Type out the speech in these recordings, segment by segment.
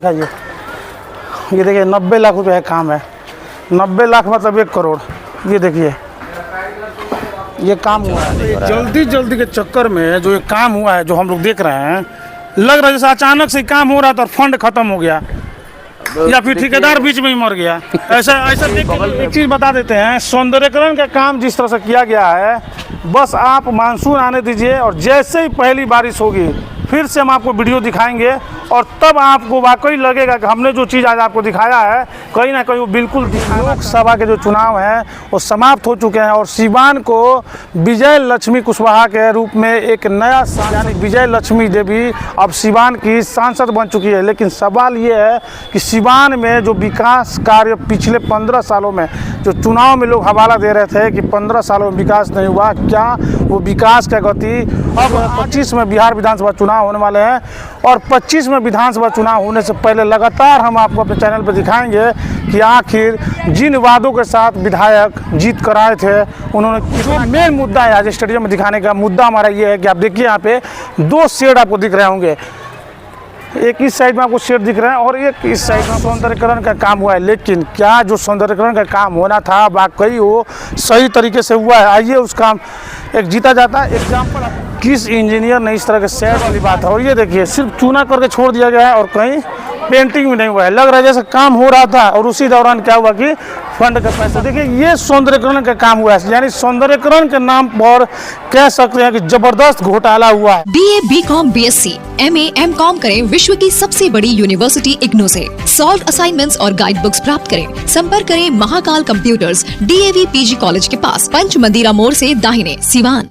दिखाइए, ये देखिए 90 लाख रुपए का काम है। 90 लाख मतलब 1 करोड़। ये देखिए ये काम हुआ है। जल्दी जल्दी के चक्कर में जो ये काम हुआ है, जो हम लोग देख रहे हैं, लग रहा है जैसे अचानक से काम हो रहा था और फंड खत्म हो गया या फिर ठेकेदार बीच में ही मर गया। ऐसा देखिए, एक चीज़ बता देते हैं, सौंदर्यकरण का काम जिस तरह से किया गया है, बस आप मानसून आने दीजिए और जैसे ही पहली बारिश होगी फिर से हम आपको वीडियो दिखाएंगे और तब आपको वाकई लगेगा कि हमने जो चीज़ आज आपको दिखाया है कहीं ना कहीं वो बिल्कुल लोकसभा के जो चुनाव हैं वो समाप्त हो चुके हैं और सिवान को विजय लक्ष्मी कुशवाहा के रूप में एक नया यानी विजय लक्ष्मी देवी अब सिवान की सांसद बन चुकी है। लेकिन सवाल ये है कि सिवान में जो विकास कार्य पिछले 15 सालों में जो चुनाव में लोग हवाला दे रहे थे कि 15 सालों में विकास नहीं हुआ, क्या वो विकास का गति अब 25 में बिहार विधानसभा चुनाव होने वाले हैं और 25 में विधानसभा चुनाव होने से पहले लगातार हम आपको अपने चैनल पर दिखाएंगे कि आखिर जिन वादों के साथ विधायक जीत कर आए थे उन्होंने जो मेन मुद्दा है आज स्टेडियम में दिखाने का मुद्दा हमारा ये है कि आप देखिए यहाँ पे 2 शेड आपको दिख रहे होंगे, एक इस साइड में आपको शेड दिख रहा है और एक इस साइड में सौंदर्यकरण का काम हुआ है। लेकिन क्या जो सौंदर्यकरण का काम होना था वाकई वो सही तरीके से हुआ है? आइए उस काम एक जीता जाता है एग्जाम्पल किस इंजीनियर ने इस तरह के शेड वाली बात है। और ये देखिए सिर्फ चूना करके छोड़ दिया गया है और कहीं पेंटिंग भी नहीं हुआ है, लग रहा है जैसे काम हो रहा था और उसी दौरान क्या हुआ कि फंड का पैसा। देखिए ये सौंदर्यकरण का काम हुआ है, यानी सौंदर्यकरण के नाम पर कह सकते हैं कि जबरदस्त घोटाला हुआ है। BA, BCom, BSc, MA, MCom करें विश्व की सबसे बड़ी यूनिवर्सिटी इग्नू से। सॉल्व असाइनमेंट्स और गाइड बुक्स प्राप्त करें। संपर्क करें Mahakal computers, DAV PG college के पास, पंच मंदिरा मोड़ से दाहिने, सिवान।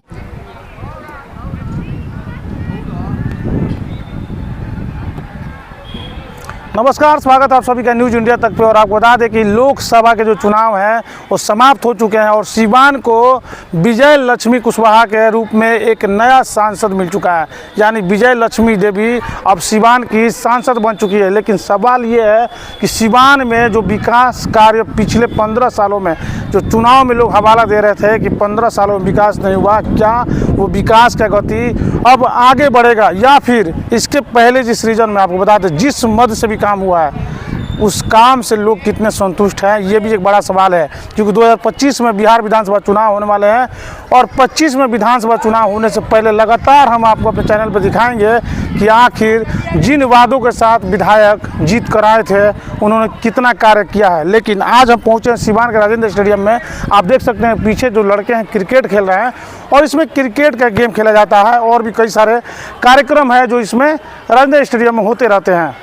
नमस्कार, स्वागत है आप सभी का न्यूज इंडिया तक पे। और आपको बता दें कि लोकसभा के जो चुनाव हैं वो समाप्त हो चुके हैं और सिवान को विजय लक्ष्मी कुशवाहा के रूप में एक नया सांसद मिल चुका है, यानी विजय लक्ष्मी देवी अब सिवान की सांसद बन चुकी है। लेकिन सवाल ये है कि सिवान में जो विकास कार्य पिछले 15 सालों में जो चुनाव में लोग हवाला दे रहे थे कि 15 सालों में विकास नहीं हुआ, क्या वो विकास का गति अब आगे बढ़ेगा या फिर इसके पहले जिस रीजन में आपको बता दें जिस मद से भी काम हुआ है उस काम से लोग कितने संतुष्ट हैं, ये भी एक बड़ा सवाल है। क्योंकि 2025 में बिहार विधानसभा चुनाव होने वाले हैं और 25 में विधानसभा चुनाव होने से पहले लगातार हम आपको अपने चैनल पर दिखाएंगे कि आखिर जिन वादों के साथ विधायक जीत कर आए थे उन्होंने कितना कार्य किया है। लेकिन आज हम पहुँचे हैं सिवान के राजेंद्र स्टेडियम में। आप देख सकते हैं पीछे जो लड़के हैं क्रिकेट खेल रहे हैं और इसमें क्रिकेट का गेम खेला जाता है और भी कई सारे कार्यक्रम है जो इसमें राजेंद्र स्टेडियम में होते रहते हैं।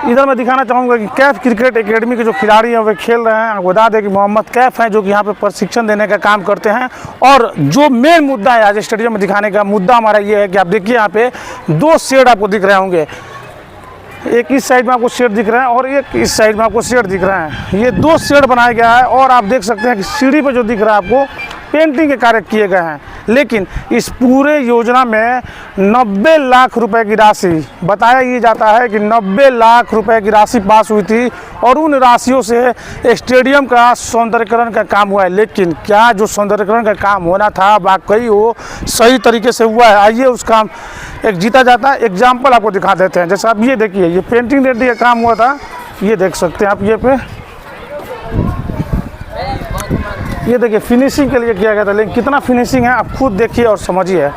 इधर मैं दिखाना चाहूँगा कि कैफ क्रिकेट एकेडमी के जो खिलाड़ी हैं वे खेल रहे हैं। आपको बता दें कि मोहम्मद कैफ हैं जो कि यहाँ पे प्रशिक्षण देने का काम करते हैं। और जो मेन मुद्दा है आज स्टेडियम में दिखाने का मुद्दा हमारा ये है कि आप देखिए यहाँ पे 2 शेड आपको दिख रहे होंगे, एक इस साइड में आपको शेड दिख रहा है और एक इस साइड में आपको शेड दिख रहा है। ये 2 शेड बनाया गया है और आप देख सकते हैं कि सीढ़ी पर जो दिख रहा है आपको पेंटिंग के कार्य किए गए हैं। लेकिन इस पूरे योजना में 90 लाख रुपए की राशि बताया ये जाता है कि 90 लाख रुपए की राशि पास हुई थी और उन राशियों से स्टेडियम का सौंदर्यकरण का काम हुआ है। लेकिन क्या जो सौंदर्यकरण का काम होना था वाकई वो सही तरीके से हुआ है? आइए उस काम एक जीता जाता है एग्जाम्पल आपको दिखा देते हैं। जैसे आप ये देखिए, ये पेंटिंग रेडी का काम हुआ था, ये देख सकते हैं आप। ये देखिए फिनिशिंग के लिए किया गया था, लेकिन कितना फिनिशिंग है आप खुद देखिए और समझिए।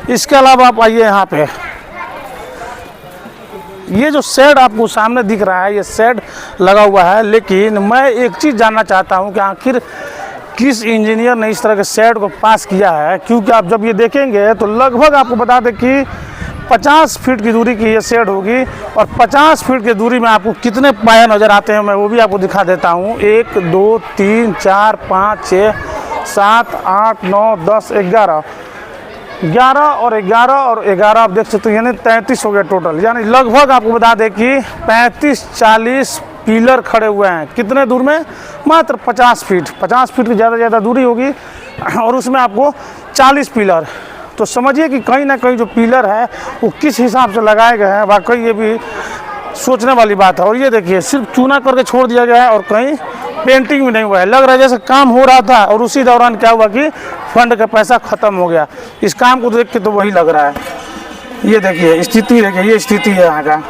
इसके अलावा आप आइए यहाँ पे, ये जो शेड आपको सामने दिख रहा है ये शेड लगा हुआ है। लेकिन मैं एक चीज़ जानना चाहता हूँ कि आखिर किस इंजीनियर ने इस तरह के शेड को पास किया है, क्योंकि आप जब ये देखेंगे तो लगभग आपको बता दें कि 50 फीट की दूरी की ये शेड होगी और 50 फीट की दूरी में आपको कितने पाया नज़र आते हैं मैं वो भी आपको दिखा देता हूँ। 1 2 3 4 5 6 7 8 9 10 11 और 11 आप देख सकते हो, यानी 33 हो गया टोटल। यानी लगभग आपको बता दें कि 35-40 पिलर खड़े हुए हैं। कितने दूर में? मात्र 50 फीट की ज़्यादा दूरी होगी और उसमें आपको 40 पिलर। तो समझिए कि कहीं ना कहीं जो पिलर है वो किस हिसाब से लगाए गए हैं, वाकई ये भी सोचने वाली बात है। और ये देखिए सिर्फ चूना करके छोड़ दिया गया है और कहीं पेंटिंग भी नहीं हुआ है, लग रहा है जैसे काम हो रहा था और उसी दौरान क्या हुआ कि फंड का पैसा ख़त्म हो गया। इस काम को देख के तो वही लग रहा है। ये देखिए स्थिति, देखिए ये स्थिति है यहाँ का।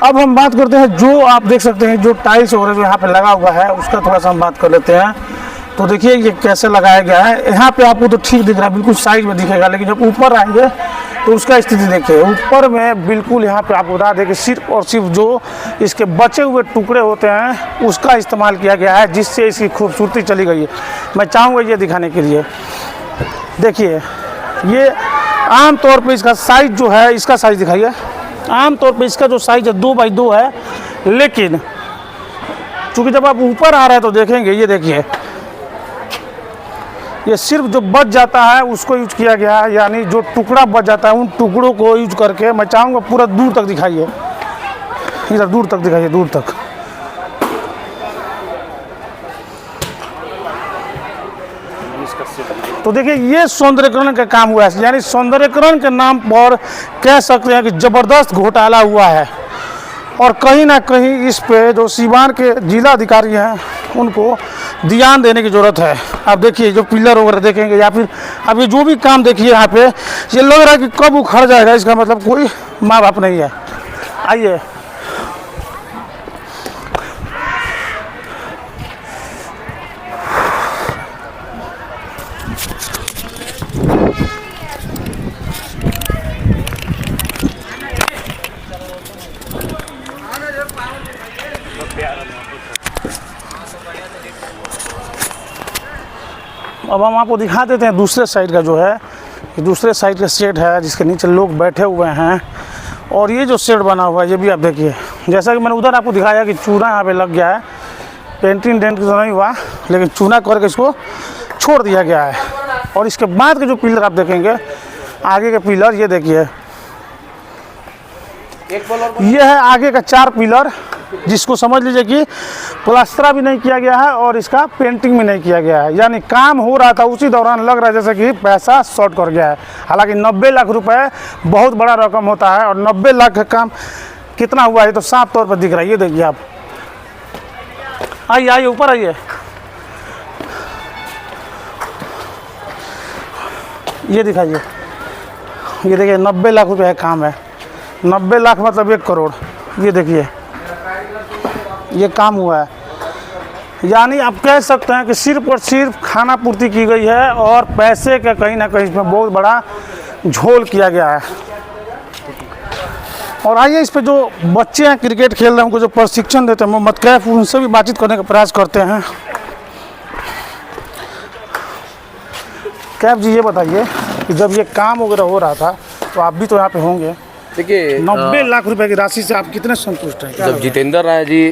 अब हम बात करते हैं, जो आप देख सकते हैं जो टाइल्स वगैरह जो यहाँ पे लगा हुआ है उसका थोड़ा सा हम बात कर लेते हैं। तो देखिए ये कैसे लगाया गया है। यहाँ पे आपको तो ठीक दिख रहा है, बिल्कुल साइज में दिखेगा, लेकिन जब ऊपर आएंगे तो उसका स्थिति देखिए। ऊपर में बिल्कुल यहाँ पे आपको बता दें कि सिर्फ और सिर्फ जो इसके बचे हुए टुकड़े होते हैं उसका इस्तेमाल किया गया है, जिससे इसकी खूबसूरती चली गई है। मैं चाहूँगा ये दिखाने के लिए, देखिए ये आम तौर पे इसका साइज जो है, इसका साइज दिखाइए। आम तौर पे इसका जो साइज है 2x2 है, लेकिन चूँकि जब आप ऊपर आ रहे हैं तो देखेंगे, ये देखिए ये सिर्फ जो बच जाता है उसको यूज किया गया है, यानी जो टुकड़ा बच जाता है उन टुकड़ों को यूज करके। मैं चाहूँगा पूरा दूर तक दिखाइए, इधर दूर तक दिखाइए, दूर तक। तो देखिए ये सौंदर्यकरण का काम हुआ है, यानी सौंदर्यकरण के नाम पर कह सकते हैं कि ज़बरदस्त घोटाला हुआ है। और कहीं ना कहीं इस पे जो सीवान के जिला अधिकारी हैं उनको ध्यान देने की ज़रूरत है। आप देखिए जो पिलर वगैरह देखेंगे या फिर अब ये जो भी काम देखिए यहाँ पे, ये लग रहा है कि कब उखड़ जाएगा, इसका मतलब कोई माँ बाप नहीं है। आइए अब हम आपको दिखा देते हैं दूसरे साइड का जो है, कि दूसरे साइड का शेड है जिसके नीचे लोग बैठे हुए हैं। और ये जो शेड बना हुआ है ये भी आप देखिए, जैसा कि मैंने उधर आपको दिखाया कि चूना यहाँ पे लग गया है, पेंटिंग डेंट तो नहीं हुआ, लेकिन चूना करके इसको छोड़ दिया गया है। और इसके बाद के जो पिलर आप देखेंगे, आगे के पिलर ये देखिए, ये है आगे का 4 पिलर, जिसको समझ लीजिए कि प्लास्टरा भी नहीं किया गया है और इसका पेंटिंग भी नहीं किया गया है। यानी काम हो रहा था उसी दौरान लग रहा है जैसे कि पैसा शॉर्ट कर गया है। हालांकि 90 लाख रुपए बहुत बड़ा रकम होता है, और 90 लाख का काम कितना हुआ है तो साफ तौर पर दिख रहा है। ये देखिए आप, आइए आइए ऊपर आइए, ये दिखाइए, ये देखिए 90 लाख रुपए का काम है। 90 लाख मतलब 1 करोड़। ये देखिए ये काम हुआ है, यानी आप कह सकते हैं कि सिर्फ और सिर्फ खाना पूर्ति की गई है और पैसे का कहीं ना कहीं इसमें बहुत बड़ा झोल किया गया है। और आइए इस पे जो बच्चे हैं क्रिकेट खेल रहे हैं, उनको जो प्रशिक्षण देते हैं मोहम्मद कैफ, उनसे भी बातचीत करने का प्रयास करते हैं। कैफ जी ये बताइए कि जब ये काम वगैरह हो रहा था तो आप भी तो यहाँ पे होंगे, देखिए 90 लाख रुपए की राशि से आप कितने संतुष्ट हैं? जब जितेंद्र राय जी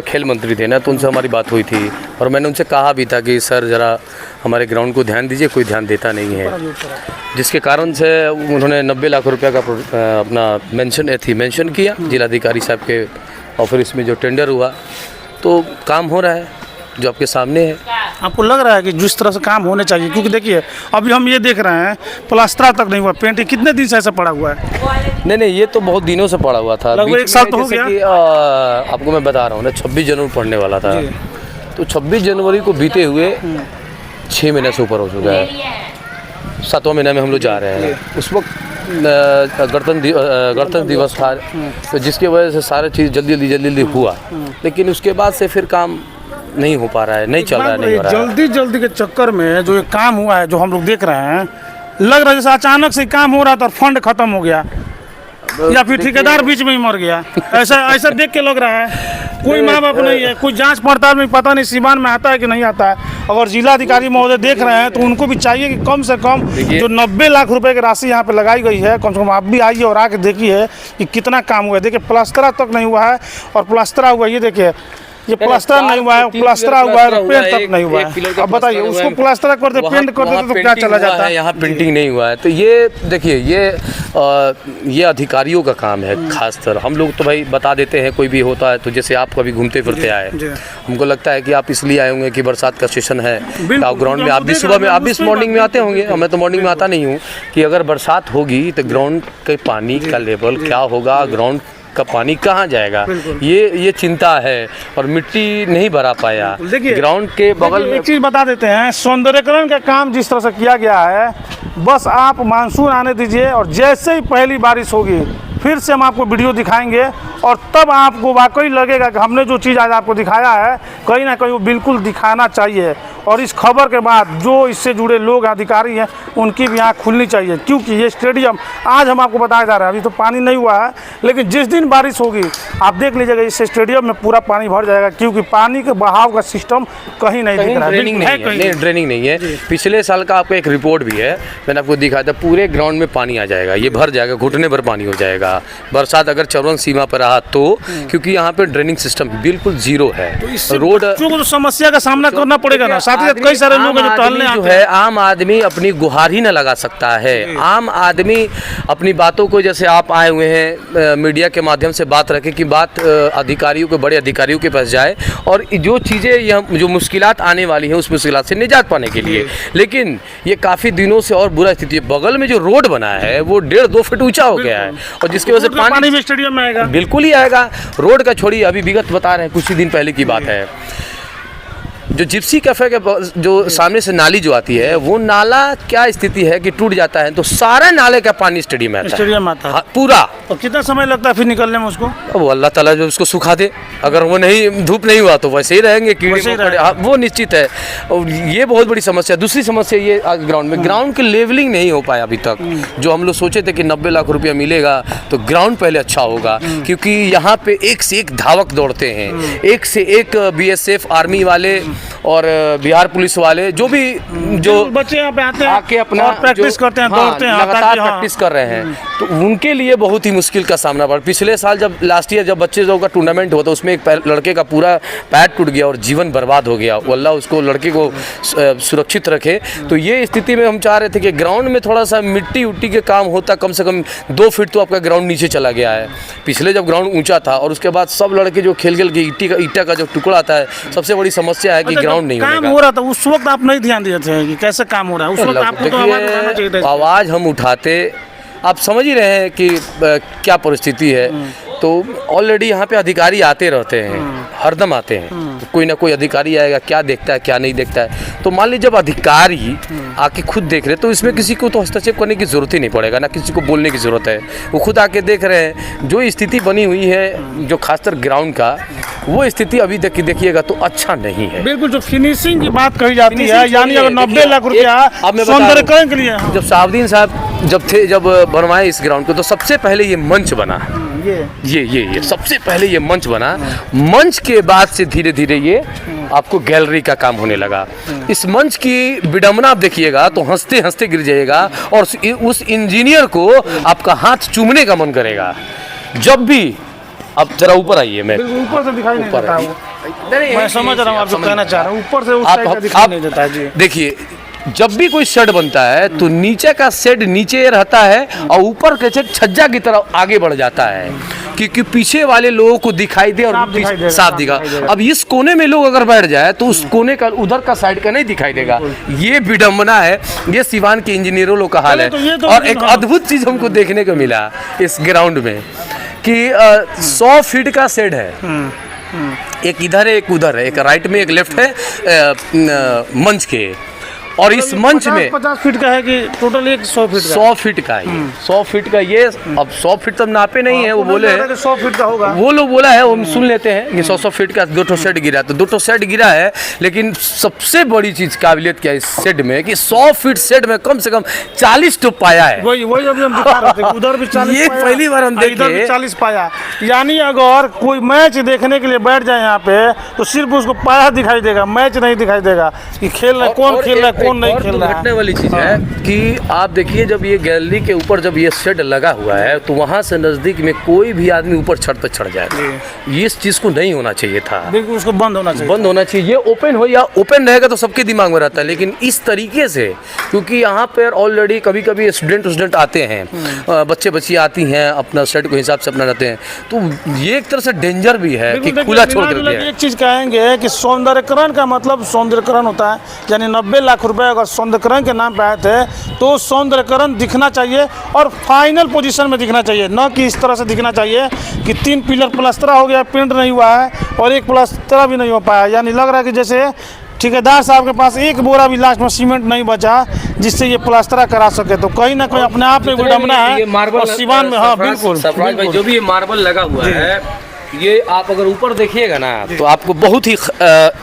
खेल मंत्री थे ना, तो उनसे हमारी बात हुई थी और मैंने उनसे कहा भी था कि सर ज़रा हमारे ग्राउंड को ध्यान दीजिए, कोई ध्यान देता नहीं है, जिसके कारण से उन्होंने 90 लाख रुपए का अपना मेंशन किया जिलाधिकारी साहब के ऑफिस में। जो टेंडर हुआ तो काम हो रहा है जो आपके सामने है। आपको लग रहा है कि जिस तरह से काम होने चाहिए, क्योंकि देखिए अभी हम ये देख रहे हैं प्लास्टरा तक नहीं हुआ, पेंटिंग कितने दिन से ऐसा पड़ा हुआ है? नहीं, ये तो बहुत दिनों से पड़ा हुआ था, लगभग 1 साल तो हो गया। आपको मैं बता रहा हूँ ना, 26 जनवरी पढ़ने वाला था, तो 26 जनवरी को बीते हुए 6 महीने से ऊपर हो चुका है। 7वां महीना में हम लोग जा रहे हैं। उस वक्त गणतंत्र दिवस था, तो जिसकी वजह से सारे चीज़ जल्दी हुआ, लेकिन उसके बाद से फिर काम नहीं हो पा रहा है, नहीं चल रहा है, नहीं हो रहा है। जल्दी के चक्कर में जो ये काम हुआ है, जो हम लोग देख रहे हैं, लग रहा है जैसे अचानक से काम हो रहा था और फंड खत्म हो गया, या फिर ठेकेदार बीच में ही मर गया। ऐसा देख के लग रहा है। कोई माँ बाप नहीं है, कोई जांच पड़ताल में पता नहीं सीमान में आता है कि नहीं आता है। अगर जिला अधिकारी महोदय देख रहे हैं तो उनको भी चाहिए कि कम से कम जो 90 लाख रुपए की राशि यहाँ पे लगाई गई है, कम से कम आप भी आइए और आके देखिए कि कितना काम हुआ है। देखिए प्लास्टरा तक नहीं हुआ है, और प्लास्टरा हुआ ये देखिए, ये प्लास्टर नहीं हुआ है, प्लास्टरा हुआ है, पेंट तक नहीं हुआ है। अब बताइए उसको प्लास्टर कर दे, पेंट कर दे तो क्या चला जाता है? यहाँ पेंटिंग नहीं हुआ है। तो ये देखिए ये अधिकारियों का काम है। खासकर हम लोग तो भाई बता देते हैं, कोई भी होता है तो जैसे आप कभी घूमते फिरते आए, हमको लगता है कि आप इसलिए आए होंगे कि बरसात का सेशन है, आप ग्राउंड में, आप भी सुबह में, आप भी मॉर्निंग में आते होंगे। मैं तो मॉर्निंग में आता नहीं हूँ, कि अगर बरसात होगी तो ग्राउंड के पानी का लेवल क्या होगा, ग्राउंड का पानी कहाँ जाएगा, ये चिंता है। और मिट्टी नहीं भरा पाया ग्राउंड के बगल में। एक चीज़ बता देते हैं, सौंदर्यकरण का काम जिस तरह से किया गया है, बस आप मानसून आने दीजिए और जैसे ही पहली बारिश होगी फिर से हम आपको वीडियो दिखाएंगे और तब आपको वाकई लगेगा कि हमने जो चीज़ आज आपको दिखाया है कहीं ना कहीं वो बिल्कुल दिखाना चाहिए। और इस खबर के बाद जो इससे जुड़े लोग अधिकारी हैं उनकी भी आँख खुलनी चाहिए, क्योंकि ये स्टेडियम आज हम आपको बताया जा रहा है अभी तो पानी नहीं हुआ है, लेकिन जिस दिन बारिश होगी आप देख लीजिएगा इस स्टेडियम में पूरा पानी भर जाएगा, क्योंकि पानी के बहाव का सिस्टम कहीं नहीं दिख रहा है। ड्रेनिंग नहीं है। पिछले साल का आपका एक रिपोर्ट भी है, मैंने आपको दिखाया था, पूरे ग्राउंड में पानी आ जाएगा, ये भर जाएगा, घुटने भर पानी हो जाएगा बरसात अगर चरम सीमा पर रहा तो, क्योंकि यहाँ पे ड्रेनिंग सिस्टम बिल्कुल जीरो है। रोड तो समस्या का सामना करना पड़ेगा ना, साथ ही साथ कई सारे लोग हैं जो टहलने जो है, आम आदमी अपनी गुहार ही न लगा सकता है। आम आदमी अपनी बातों को, जैसे आप आए हुए हैं मीडिया के माध्यम से बात रखें कि बात अधिकारियों के, बड़े अधिकारियों के पास जाए और जो चीज़ें जो मुश्किलात आने वाली हैं उस मुश्किलात से निजात पाने के लिए। लेकिन ये काफ़ी दिनों से और बुरा स्थिति है। बगल में जो रोड बना है वो 1.5-2 फीट ऊंचा हो गया है और जिसकी वजह से पानी भी स्टेडियम में आएगा, बिल्कुल ही आएगा। रोड का छोड़िए, अभी विगत बता रहे हैं कुछ ही दिन पहले की बात है, जो जिप्सी कैफे के जो सामने से नाली जो आती है वो नाला क्या स्थिति है कि टूट जाता है तो सारा नाले का पानी स्टेडियम में आता है। हाँ, पूरा। और कितना समय लगता है फिर निकलने में उसको? अब अल्लाह ताला जो उसको सुखा दे, अगर वो नहीं, धूप नहीं हुआ तो वैसे ही रहेंगे कीड़े मकोड़े, वो निश्चित है। और ये बहुत बड़ी समस्या। दूसरी समस्या ये ग्राउंड की लेवलिंग नहीं हो पाया अभी तक। जो हम लोग सोचे थे कि 90 लाख रुपया मिलेगा तो ग्राउंड पहले अच्छा होगा, क्योंकि यहाँ पे एक से एक धावक दौड़ते हैं, एक से एक BSF आर्मी वाले और बिहार पुलिस वाले, जो भी जो बच्चे यहाँ पे आते हैं आके अपना प्रैक्टिस करते हैं, दौड़ते हैं, लगातार प्रैक्टिस कर रहे हैं, तो उनके लिए बहुत ही मुश्किल का सामना पड़ा। पिछले साल जब लास्ट ईयर जब बच्चे लोगों का टूर्नामेंट हुआ था उसमें एक लड़के का पूरा पैर टूट गया और जीवन बर्बाद हो गया। वो अल्लाह उसको, लड़के को सुरक्षित रखे। तो ये स्थिति में हम चाह रहे थे कि ग्राउंड में थोड़ा सा मिट्टी उट्टी के काम होता, कम से कम 2 फीट तो आपका ग्राउंड नीचे चला गया है। पिछले जब ग्राउंड ऊंचा था और उसके बाद सब लड़के जो खेल के ईटा का जो टुकड़ा आता है, सबसे बड़ी समस्या है कि ग्राउंड नहीं काम हो रहा था उस वक्त आप नहीं ध्यान दिए थे कि कैसे काम हो रहा है? उस वक्त आपको तो आवाज उठाना चाहिए था। आवाज हम उठाते, आप समझ ही रहे हैं कि क्या परिस्थिति है। तो ऑलरेडी यहाँ पे अधिकारी आते रहते हैं, हरदम आते हैं, तो कोई ना कोई अधिकारी आएगा, क्या देखता है क्या नहीं देखता है। तो मान लीजिए जब अधिकारी आके खुद देख रहे, तो इसमें किसी को तो हस्तक्षेप करने की जरूरत ही नहीं पड़ेगा, ना किसी को बोलने की जरूरत है। वो खुद आके देख रहे हैं जो स्थिति बनी हुई है, जो खासकर ग्राउंड का, वो स्थिति अभी देखिएगा तो अच्छा नहीं है। बिल्कुल, जो फिनिशिंग की बात कही जाती है, यानी अगर 90 लाख रुपया सौंदर्यकरण के लिए, जब साहबुद्दीन साहब जब बनवाए इस ग्राउंड को, तो सबसे पहले ये मंच बना, ये सबसे पहले ये मंच बना। मंच के बाद से धीरे धीरे ये आपको गैलरी का काम होने लगा। इस मंच की विडंबना आप देखिएगा तो हंसते हंसते गिर जाइएगा और उस इंजीनियर को आपका हाथ चूमने का मन करेगा। जब भी अब जरा ऊपर आइए, मैं ऊपर से दिखाई नहीं देता वो। मैं समझ रहा हूँ आप जो कहना चाह रहे हैं, ऊपर से उस साइड का दिखाई नहीं देता जी। देखिए, जब भी कोई शेड बनता है तो नीचे का शेड नीचे रहता है और ऊपर का शेड छज्जा की तरफ आगे बढ़ जाता है, क्योंकि पीछे वाले लोगों को दिखाई दे और साफ दिखा। अब इस कोने में लोग अगर बैठ जाए तो उस कोने का, उधर का साइड का नहीं दिखाई देगा। ये विडंबना है, ये सिवान के इंजीनियरों लोग का हाल है। और एक अद्भुत चीज हमको देखने को मिला इस ग्राउंड में कि 100 फीट का शेड है, एक इधर है एक उधर है, एक राइट में एक लेफ्ट है मंच के, और इस मंच में 50 फीट का है कि टोटल एक 100 फीट का? 100 फीट का है, 100 फीट का ये। अब 100 फीट तब नापे नहीं है, वो बोले 100 फीट का होगा, वो लोग बोला है, वो हम सुन लेते हैं कि 100 फीट का 2 सेट गिरा, तो 2 सेट गिरा है। लेकिन सबसे बड़ी चीज काबिलियत क्या है इस सेट में कि 100 फीट सेट में कम से कम 40 तो पाया है। वही अभी हम दिखा रहे थे, उधर भी 40 ये पहली बार हम देखे, इधर भी 40 पाया। यानी अगर कोई मैच देखने के लिए बैठ जाए यहाँ पे तो सिर्फ उसको पाया दिखाई देगा, मैच नहीं दिखाई देगा कि खेल रहा है, कौन खेल रहा है कौन नहीं खेल रहा है। वाली चीज है कि आप देखिए, जब ये गैलरी के ऊपर जब ये शेड लगा हुआ है तो वहां से नजदीक में कोई भी आदमी ऊपर छत पे चढ़ जाएगा। ये इस चीज को नहीं होना चाहिए था, बिल्कुल उसको बंद होना चाहिए, बंद होना चाहिए। ये ओपन हो या ओपन रहेगा तो सबके दिमाग में रहता है, लेकिन इस तरीके से, क्योंकि यहाँ पर ऑलरेडी कभी कभी स्टूडेंट आते हैं, बच्ची आती हैं, अपना शेड को हिसाब से अपना रहते हैं, तो ये एक तरह से डेंजर भी है कि खुला छोड़ करके। एक चीज कहेंगे कि सौंदर्यकरण का मतलब सौंदर्यकरण होता है, यानी 90 लाख रुपए अगर सौंदर्यकरण के नाम पे आए थे तो सौंदर्यकरण दिखना चाहिए और फाइनल पोजीशन में दिखना चाहिए, न कि इस तरह से दिखना चाहिए कि 3 पिलर प्लास्टर हो गया, पेंट नहीं हुआ है और एक प्लास्टर भी नहीं हो पाया। यानी लग रहा है कि जैसे ठेकेदार साहब के पास एक बोरा भी लास्ट में सीमेंट नहीं बचा जिससे ये प्लास्टर करा सके, तो कहीं ना कहीं अपने आप में विडम्बना है। ये मार्बल और सिवान में, हाँ बिल्कुल सरफराज भाई, जो भी ये मार्बल लगा हुआ है, ये आप अगर ऊपर देखिएगा ना तो आपको बहुत ही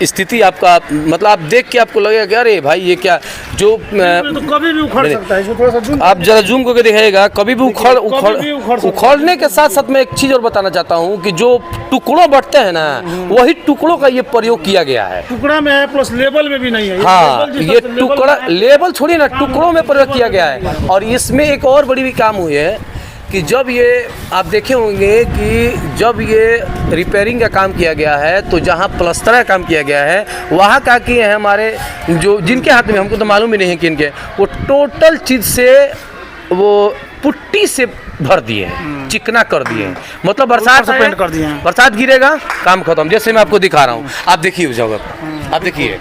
स्थिति आपका मतलब आप देख के आपको लगेगा कि अरे भाई ये क्या, जो तो कभी भी उखड़ सकता है। इसको थोड़ा सा जूम आप जरा जूम करके दिखाइएगा, कभी भी भी उखड़ सकता है। उखड़ने के साथ साथ मैं एक चीज़ और बताना चाहता हूँ कि जो टुकड़ों बढ़ते हैं ना, वही टुकड़ों का ये प्रयोग किया गया है। टुकड़ा में है प्लस लेवल में भी नहीं है। हाँ, लेबल जिस ये तरह से लेबल टुकड़ा है, लेबल छोड़िए ना, टुकड़ों में प्रयोग किया गया है। और इसमें एक और बड़ी भी काम हुई है कि जब ये आप देखे होंगे कि जब ये रिपेयरिंग का काम किया गया है, तो जहाँ प्लास्टर का काम किया गया है वहाँ क्या किए हैं हमारे जो जिनके हाथ में, हमको तो मालूम ही नहीं है कि इनके, वो टोटल चीज़ से वो पुट्टी से भर दिए हैं, चिकना कर दिए हैं। मतलब बरसात ऊपर से पेंट कर दिए हैं। बरसात गिरेगा काम खत्म। जैसे मैं आपको दिखा रहा हूँ, आप देखिए उस जगह पर, आप देखिए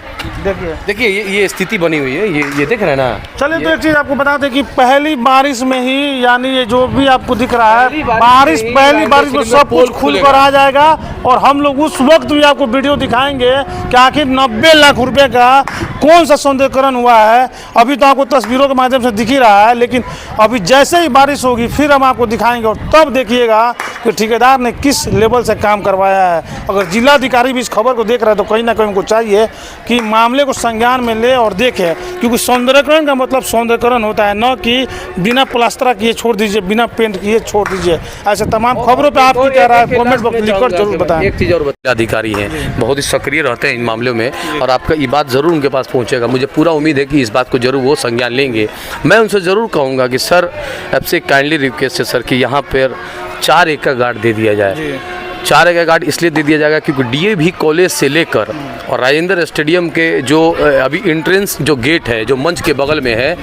देखिए ये स्थिति बनी हुई है, ये देख रहे हैं ना। चलिए तो एक चीज़ आपको बता दें कि पहली बारिश में ही, यानी ये जो भी आपको दिख रहा है, पहली पहली बारिश बारिश में में सब पोल कुछ खुल कर खुलेगा। आ जाएगा। और हम लोग उस वक्त भी आपको वीडियो दिखाएंगे कि आखिर 90 लाख रुपए का कौन सा सौंदर्यकरण हुआ है। अभी तो आपको तस्वीरों के माध्यम से दिख ही रहा है, लेकिन अभी जैसे ही बारिश होगी फिर हम आपको दिखाएंगे, और तब देखिएगा कि ठेकेदार ने किस लेवल से काम करवाया है। अगर जिलाधिकारी भी इस खबर को देख रहे हैं तो कहीं ना कहीं उनको चाहिए कि मामले को संज्ञान में ले और देखे, क्योंकि सौंदर्यकरण का मतलब सौंदर्यकरण होता है, न कि बिना प्लास्टर किए छोड़ दीजिए, बिना पेंट किए छोड़ दीजिए। ऐसे तमाम खबरों पे आपकी क्या राय है, कमेंट बॉक्स में लिखकर जरूर बताएं। एक चीज़ और बता, अधिकारी हैं बहुत ही सक्रिय रहते हैं इन मामलों में, और आपका ये बात ज़रूर उनके पास पहुंचेगा। मुझे पूरा उम्मीद है कि इस बात को जरूर वो संज्ञान लेंगे। मैं उनसे ज़रूर कहूँगा कि सर, आपसे काइंडली रिक्वेस्ट है सर कि यहाँ पर 4 एकड़ गार्ड दे दिया जाए। 4 एकड़ गार्ड इसलिए दे दिया जाएगा क्योंकि डीएवी कॉलेज से लेकर और राजेंद्र स्टेडियम के जो अभी एंट्रेंस जो गेट है, जो मंच के बगल में है,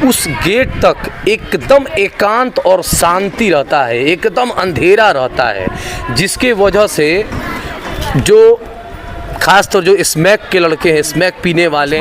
उस गेट तक एकदम एकांत और शांति रहता है, एकदम अंधेरा रहता है, जिसके वजह से जो खास तौर जो स्मैक के लड़के हैं, स्मैक पीने वाले,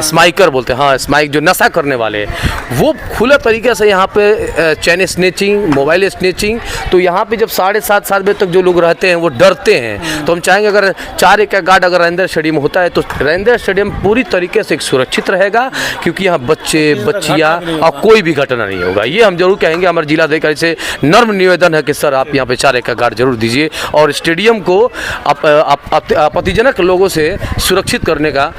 स्माइकर बोलते हैं, हाँ स्माइक, जो नशा करने वाले, वो खुला तरीके से यहाँ पे चैन स्नेचिंग, मोबाइल स्नेचिंग, तो यहाँ पे जब 7:30 बजे तक जो लोग रहते हैं वो डरते हैं। तो हम चाहेंगे अगर 4 एकड़ गार्ड अगर रविंद्र स्टेडियम होता है तो रविंद्र स्टेडियम पूरी तरीके से सुरक्षित रहेगा, क्योंकि यहाँ बच्चे बच्चियाँ और कोई भी घटना नहीं होगा। ये हम जरूर कहेंगे। हमारे जिलाधिकारी से नर्म निवेदन है कि सर आप यहाँ पे 4 एकड़ गार्ड जरूर दीजिए, और स्टेडियम को आपत्तिजनक लोगों से सुरक्षित करने का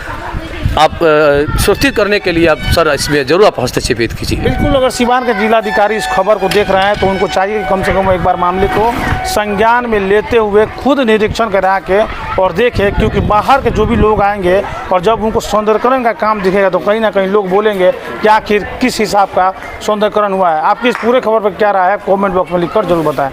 सुरक्षित करने के लिए आप सर इसमें जरूर आप हस्तक्षेप कीजिए। बिल्कुल, अगर सिवान के जिलाधिकारी इस खबर को देख रहे हैं तो उनको चाहिए कि कम से कम एक बार मामले को संज्ञान में लेते हुए खुद निरीक्षण करा के और देखें, क्योंकि बाहर के जो भी लोग आएंगे और जब उनको सौंदर्यकरण का काम दिखेगा तो कहीं ना कहीं लोग बोलेंगे कि आखिर किस हिसाब का सौंदर्यकरण हुआ है। आपकी इस पूरे खबर पर क्या राय है, कमेंट बॉक्स में लिखकर जरूर बताएं।